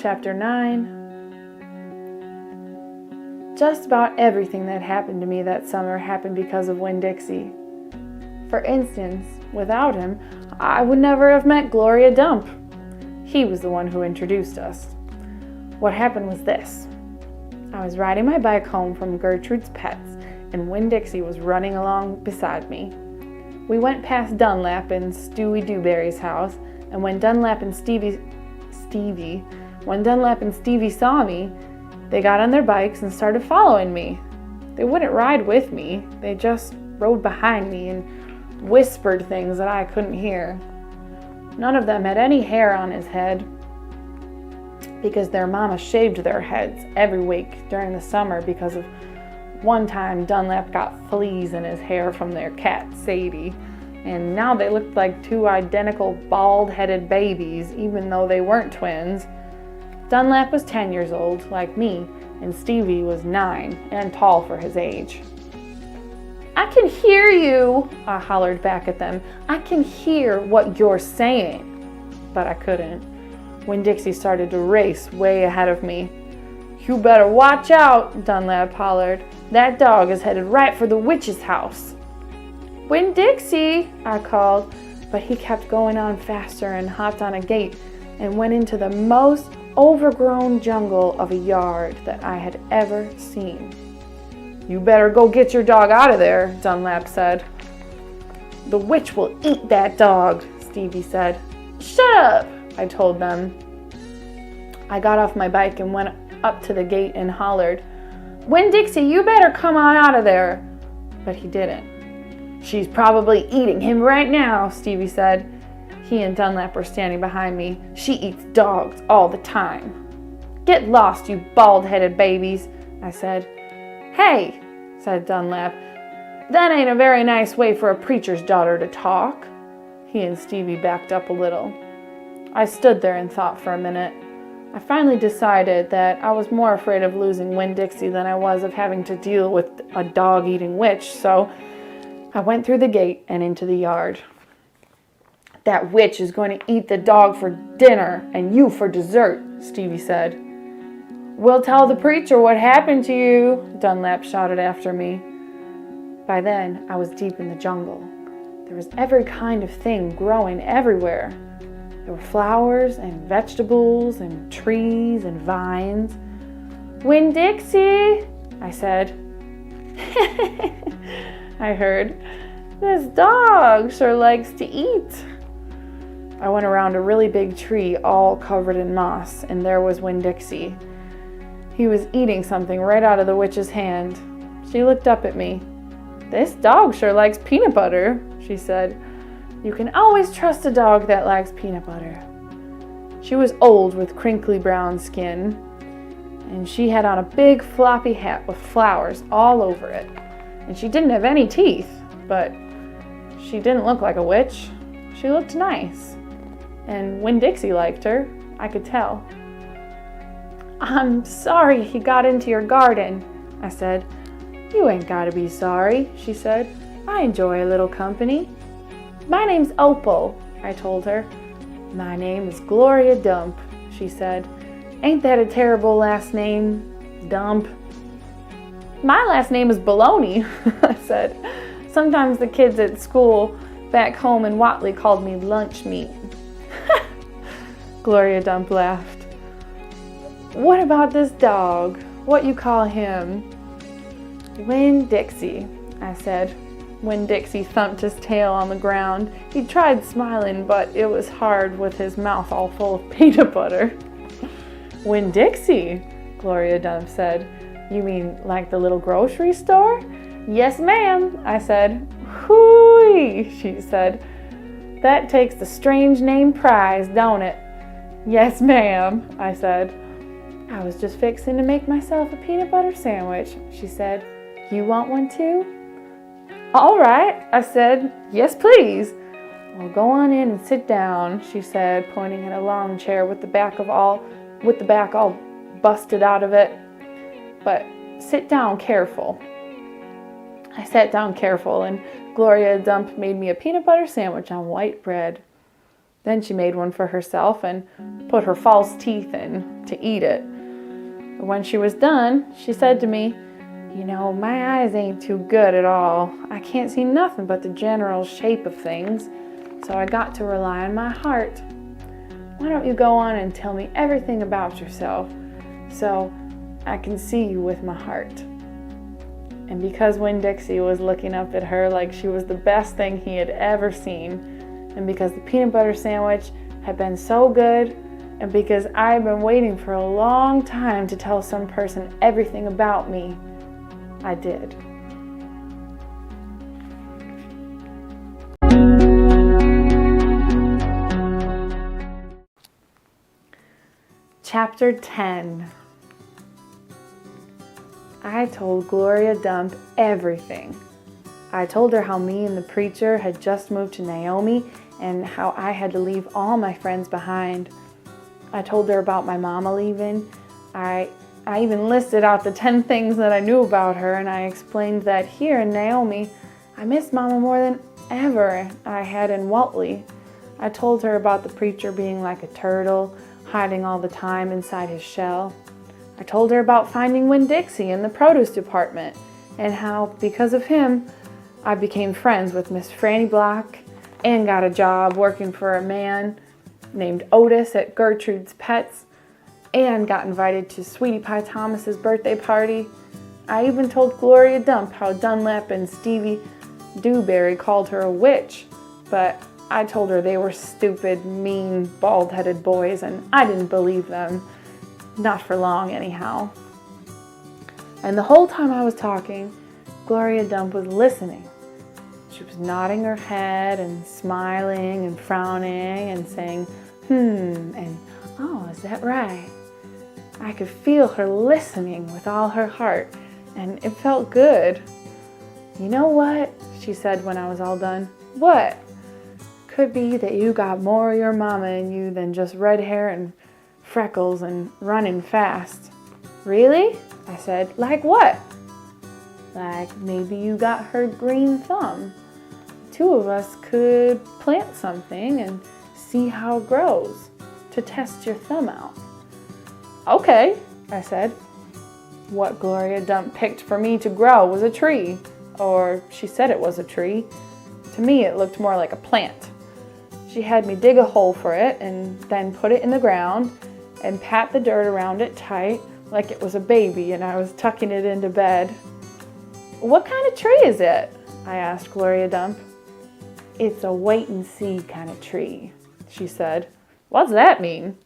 Chapter 9. Just about everything that happened to me that summer happened because of Winn-Dixie. For instance, without him, I would never have met Gloria Dump. He was the one who introduced us. What happened was this. I was riding my bike home from Gertrude's Pets, and Winn-Dixie was running along beside me. We went past Dunlap and Stewie Dewberry's house, and when Dunlap and Stevie saw me, they got on their bikes and started following me. They wouldn't ride with me, they just rode behind me and whispered things that I couldn't hear. None of them had any hair on his head because their mama shaved their heads every week during the summer because of one time Dunlap got fleas in his hair from their cat Sadie, and now they looked like two identical bald-headed babies even though they weren't twins. Dunlap was 10 years old, like me, and Stevie was 9 and tall for his age. "I can hear you," I hollered back at them. "I can hear what you're saying." But I couldn't. Winn-Dixie started to race way ahead of me. "You better watch out," Dunlap hollered. "That dog is headed right for the witch's house." "Winn-Dixie," I called, but he kept going on faster and hopped on a gate and went into the most overgrown jungle of a yard that I had ever seen. "You better go get your dog out of there," Dunlap said. "The witch will eat that dog," Stevie said. "Shut up," I told them. I got off my bike and went up to the gate and hollered, "Winn-Dixie, you better come on out of there." But he didn't. "She's probably eating him right now," Stevie said. He and Dunlap were standing behind me. "She eats dogs all the time." "Get lost, you bald-headed babies," I said. "Hey," said Dunlap, "that ain't a very nice way for a preacher's daughter to talk." He and Stevie backed up a little. I stood there and thought for a minute. I finally decided that I was more afraid of losing Winn-Dixie than I was of having to deal with a dog-eating witch, so I went through the gate and into the yard. "That witch is going to eat the dog for dinner and you for dessert," Stevie said. "We'll tell the preacher what happened to you," Dunlap shouted after me. By then, I was deep in the jungle. There was every kind of thing growing everywhere. There were flowers and vegetables and trees and vines. "Winn-Dixie," I said. I heard, "This dog sure likes to eat." I went around a really big tree all covered in moss, and there was Winn-Dixie. He was eating something right out of the witch's hand. She looked up at me. "This dog sure likes peanut butter," she said. "You can always trust a dog that likes peanut butter." She was old with crinkly brown skin, and she had on a big floppy hat with flowers all over it. And she didn't have any teeth, but she didn't look like a witch. She looked nice. And Winn-Dixie liked her, I could tell. "I'm sorry he got into your garden," I said. "You ain't gotta be sorry," she said. "I enjoy a little company." "My name's Opal," I told her. "My name is Gloria Dump," she said. "Ain't that a terrible last name, Dump?" "My last name is Baloney," I said. "Sometimes the kids at school back home in Watley called me lunch meat." Gloria Dump laughed. "What about this dog? What you call him?" "Winn-Dixie," I said. Winn-Dixie thumped his tail on the ground. He tried smiling, but it was hard with his mouth all full of peanut butter. "Winn-Dixie," Gloria Dump said. "You mean like the little grocery store?" "Yes, ma'am," I said. "Hooey," she said. "That takes the strange name prize, don't it?" "Yes, ma'am," I said. "I was just fixing to make myself a peanut butter sandwich," she said. "You want one too?" "All right," I said. "Yes, please." "Well, go on in and sit down," she said, pointing at a long chair with the back all busted out of it. "But sit down careful." I sat down careful, and Gloria Dump made me a peanut butter sandwich on white bread. Then she made one for herself and put her false teeth in to eat it. When she was done, she said to me, "You know, my eyes ain't too good at all. I can't see nothing but the general shape of things, so I got to rely on my heart. Why don't you go on and tell me everything about yourself so I can see you with my heart?" And because Winn-Dixie was looking up at her like she was the best thing he had ever seen, and because the peanut butter sandwich had been so good, and because I had been waiting for a long time to tell some person everything about me, I did. Chapter 10. I told Gloria Dump everything. I told her how me and the preacher had just moved to Naomi and how I had to leave all my friends behind. I told her about my mama leaving. I even listed out the 10 things that I knew about her, and I explained that here in Naomi, I miss Mama more than ever I had in Waltley. I told her about the preacher being like a turtle, hiding all the time inside his shell. I told her about finding Winn-Dixie in the produce department, and how, because of him, I became friends with Miss Franny Block and got a job working for a man named Otis at Gertrude's Pets, and got invited to Sweetie Pie Thomas's birthday party. I even told Gloria Dump how Dunlap and Stevie Dewberry called her a witch, but I told her they were stupid, mean, bald-headed boys, and I didn't believe them. Not for long, anyhow. And the whole time I was talking, Gloria Dump was listening. She was nodding her head and smiling and frowning and saying, and "Oh, is that right?" I could feel her listening with all her heart, and it felt good. "You know what?" she said when I was all done. "What?" "Could be that you got more of your mama in you than just red hair and freckles and running fast." "Really?" I said. "Like what?" "Like maybe you got her green thumb. Two of us could plant something and see how it grows to test your thumb out." "Okay," I said. What Gloria Dump picked for me to grow was a tree, or she said it was a tree. To me, it looked more like a plant. She had me dig a hole for it and then put it in the ground and pat the dirt around it tight like it was a baby and I was tucking it into bed. "What kind of tree is it?" I asked Gloria Dump. "It's a wait and see kind of tree," she said. "What's that mean?"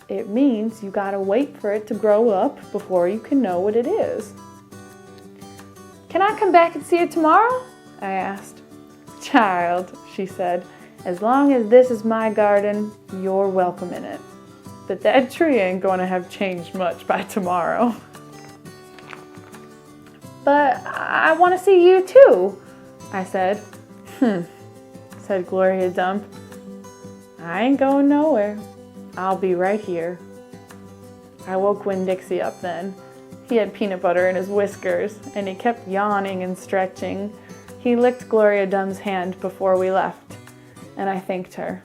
"It means you gotta wait for it to grow up before you can know what it is." "Can I come back and see it tomorrow?" I asked. "Child," she said, "as long as this is my garden, you're welcome in it. But that tree ain't gonna have changed much by tomorrow." "But I want to see you too," I said. Said Gloria Dump. "I ain't going nowhere. I'll be right here." I woke Winn-Dixie up then. He had peanut butter in his whiskers, and he kept yawning and stretching. He licked Gloria Dump's hand before we left, and I thanked her.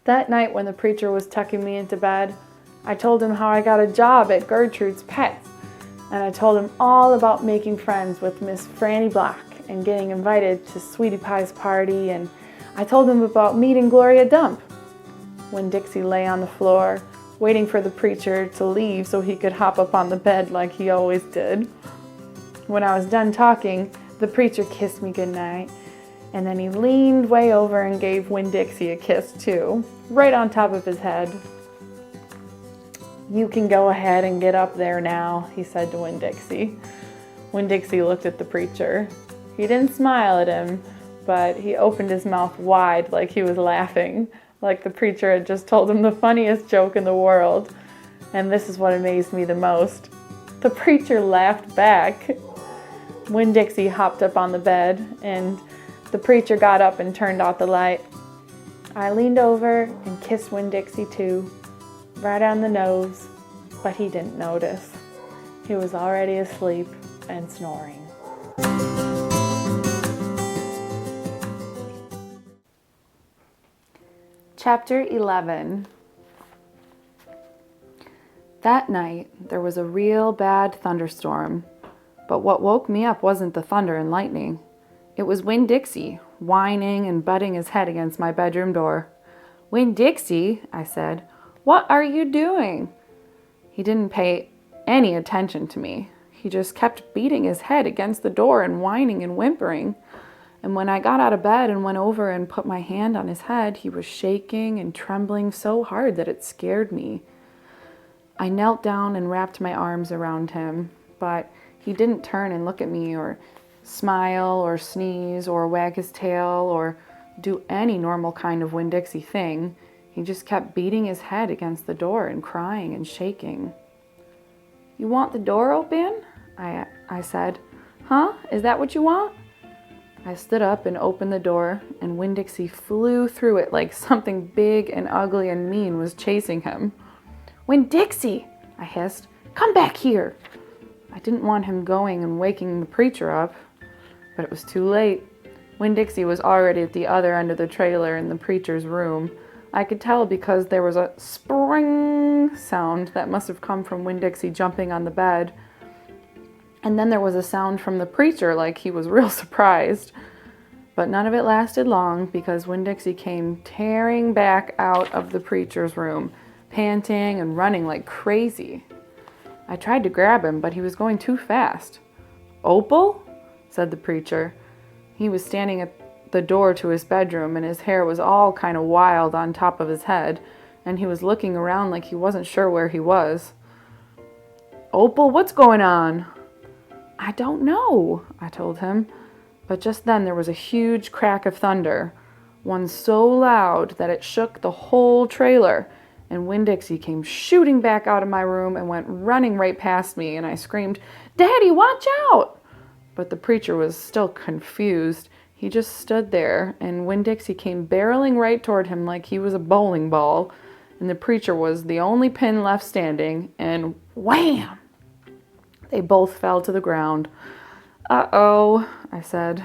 That night when the preacher was tucking me into bed, I told him how I got a job at Gertrude's Pets, and I told him all about making friends with Miss Franny Block and getting invited to Sweetie Pie's party, and I told him about meeting Gloria Dump. Winn-Dixie lay on the floor, waiting for the preacher to leave so he could hop up on the bed like he always did. When I was done talking, the preacher kissed me goodnight, and then he leaned way over and gave Winn-Dixie a kiss too, right on top of his head. "You can go ahead and get up there now," he said to Winn-Dixie. Winn-Dixie looked at the preacher. He didn't smile at him, but he opened his mouth wide like he was laughing, like the preacher had just told him the funniest joke in the world. And this is what amazed me the most. The preacher laughed back. Winn-Dixie hopped up on the bed, and the preacher got up and turned out the light. I leaned over and kissed Winn-Dixie too, right on the nose, but he didn't notice. He was already asleep and snoring. Chapter 11. That night, there was a real bad thunderstorm. But what woke me up wasn't the thunder and lightning. It was Winn-Dixie, whining and butting his head against my bedroom door. "Winn-Dixie," I said, "what are you doing?" He didn't pay any attention to me. He just kept beating his head against the door and whining and whimpering. And when I got out of bed and went over and put my hand on his head, he was shaking and trembling so hard that it scared me. I knelt down and wrapped my arms around him, but he didn't turn and look at me or smile or sneeze or wag his tail or do any normal kind of Winn-Dixie thing. He just kept beating his head against the door and crying and shaking. "You want the door open?" I said. "Huh? Is that what you want?" I stood up and opened the door, and Winn-Dixie flew through it like something big and ugly and mean was chasing him. "Winn-Dixie," I hissed, "come back here." I didn't want him going and waking the preacher up, but it was too late. Winn-Dixie was already at the other end of the trailer in the preacher's room. I could tell because there was a spring sound that must have come from Winn-Dixie jumping on the bed. And then there was a sound from the preacher like he was real surprised. But none of it lasted long because Winn-Dixie came tearing back out of the preacher's room, panting and running like crazy. I tried to grab him, but he was going too fast. "Opal?" said the preacher. He was standing at the door to his bedroom, and his hair was all kind of wild on top of his head, and he was looking around like he wasn't sure where he was. "Opal, what's going on?" "I don't know," I told him. But just then there was a huge crack of thunder, one so loud that it shook the whole trailer, and Winn-Dixie came shooting back out of my room and went running right past me, and I screamed, "Daddy, watch out!" But the preacher was still confused. He just stood there, and Winn-Dixie came barreling right toward him like he was a bowling ball, and the preacher was the only pin left standing, and wham! They both fell to the ground. "Uh-oh," I said.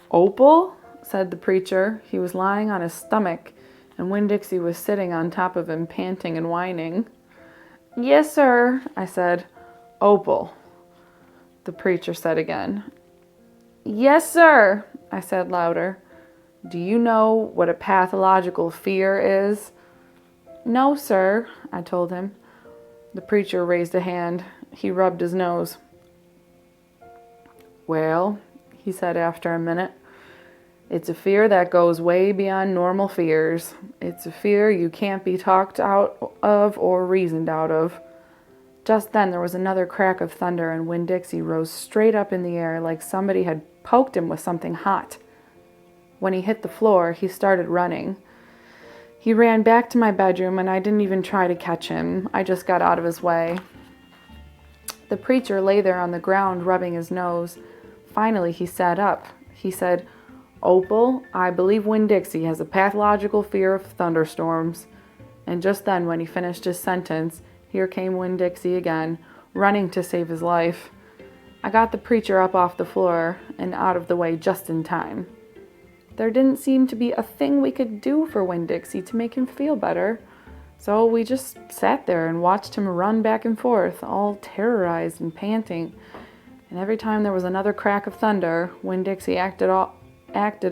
"Opal?" said the preacher. He was lying on his stomach, and Winn-Dixie was sitting on top of him, panting and whining. "Yes, sir," I said. "Opal," the preacher said again. "Yes, sir," I said louder. "Do you know what a pathological fear is?" "No, sir," I told him. The preacher raised a hand. He rubbed his nose. "Well," he said after a minute, "it's a fear that goes way beyond normal fears. It's a fear you can't be talked out of or reasoned out of." Just then there was another crack of thunder, and Winn-Dixie rose straight up in the air like somebody had poked him with something hot. When he hit the floor, he started running. He ran back to my bedroom, and I didn't even try to catch him. I just got out of his way. The preacher lay there on the ground, rubbing his nose. Finally, he sat up. He said, "Opal, I believe Winn-Dixie has a pathological fear of thunderstorms." And just then, when he finished his sentence, here came Winn-Dixie again, running to save his life. I got the preacher up off the floor and out of the way just in time. There didn't seem to be a thing we could do for Winn-Dixie to make him feel better. So we just sat there and watched him run back and forth, all terrorized and panting. And every time there was another crack of thunder, Winn-Dixie acted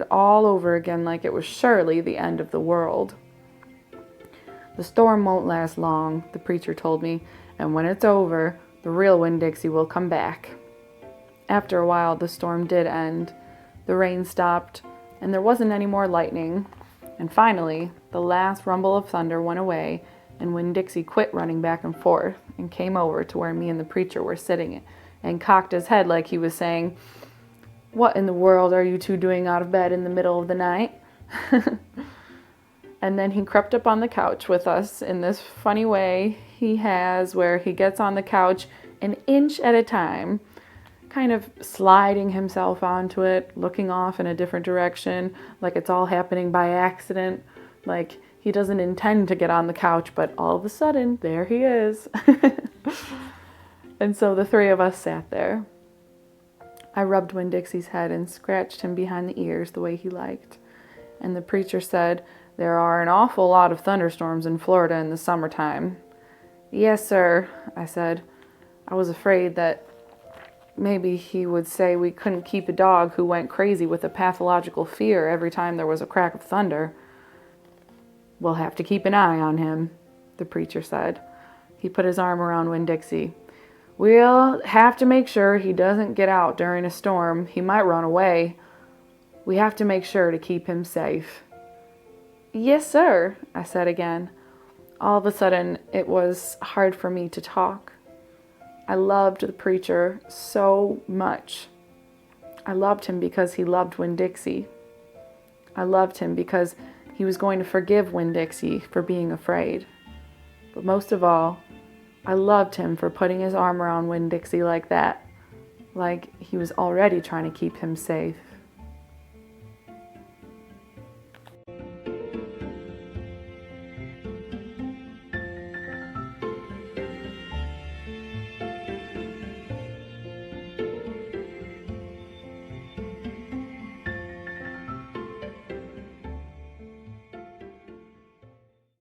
all over again like it was surely the end of the world. "The storm won't last long," the preacher told me, "and when it's over, the real Winn-Dixie will come back." After a while, the storm did end. The rain stopped, and there wasn't any more lightning. And finally, the last rumble of thunder went away, and Winn-Dixie quit running back and forth and came over to where me and the preacher were sitting and cocked his head like he was saying, "What in the world are you two doing out of bed in the middle of the night?" And then he crept up on the couch with us in this funny way he has where he gets on the couch an inch at a time, kind of sliding himself onto it, looking off in a different direction, like it's all happening by accident, like he doesn't intend to get on the couch, but all of a sudden, there he is. And so the three of us sat there. I rubbed Winn-Dixie's head and scratched him behind the ears the way he liked. And the preacher said, There are an awful lot of thunderstorms in Florida in the summertime. Yes, sir, I said. I was afraid that maybe he would say we couldn't keep a dog who went crazy with a pathological fear every time there was a crack of thunder. We'll have to keep an eye on him, the preacher said. He put his arm around Winn-Dixie. We'll have to make sure he doesn't get out during a storm. He might run away. We have to make sure to keep him safe. Yes, sir, I said again. All of a sudden, it was hard for me to talk. I loved the preacher so much. I loved him because he loved Winn-Dixie. I loved him because he was going to forgive Winn-Dixie for being afraid. But most of all, I loved him for putting his arm around Winn-Dixie like that, like he was already trying to keep him safe.